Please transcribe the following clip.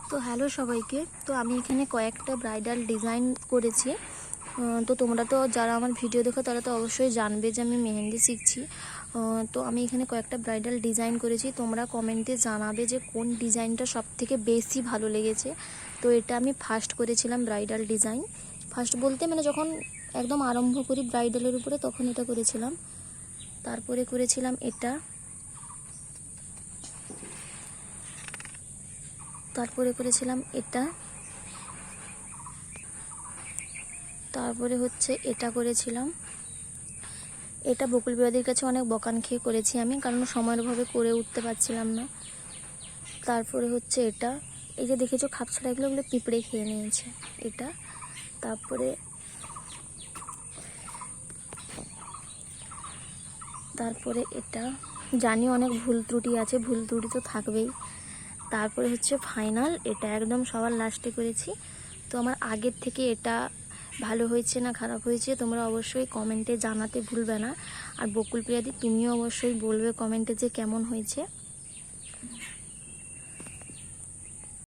তো হ্যালো সবাইকে। তো আমি এখানে কয়েকটা ব্রাইডাল ডিজাইন করেছি। তো তোমরা তো যারা আমার ভিডিও দেখো তারা তো অবশ্যই জানবে যে আমি মেহেন্দি শিখছি। তো আমি এখানে কয়েকটা ব্রাইডাল ডিজাইন করেছি। তোমরা কমেন্টে জানাবে যে কোন ডিজাইনটা সবথেকে বেশি ভালো লেগেছে। তো এটা আমি ফার্স্ট করেছিলাম ব্রাইডাল ডিজাইন। ফার্স্ট বলতে মানে যখন একদম আরম্ভ করি ব্রাইডালের উপরে তখন এটা করেছিলাম। তারপরে করেছিলাম এটা, তারপরে করেছিলাম এটা, তারপরে হচ্ছে এটা করেছিলাম। এটা বকুল বিবাদীর কাছে অনেক বকান খেয়ে করেছি আমি, কারণ সময়ের অভাবে করে উঠতে পারছিলাম না। তারপরে হচ্ছে এটা, এই যে দেখেছো খাপছাড়া এগুলো পিঁপড়ে খেয়ে নিয়েছে এটা। তারপরে এটা, জানি অনেক ভুল ত্রুটি আছে, ভুল ত্রুটি তো থাকবেই। তারপরে হচ্ছে ফাইনাল, এটা একদম সবার লাস্টে করেছি। তো আমার আগের থেকে এটা ভালো হয়েছে না খারাপ হয়েছে তোমরা অবশ্যই কমেন্টে জানাতে ভুলবে না। আর বকুল প্রিয়াদি তুমিও অবশ্যই বলবে কমেন্টে যে কেমন হয়েছে।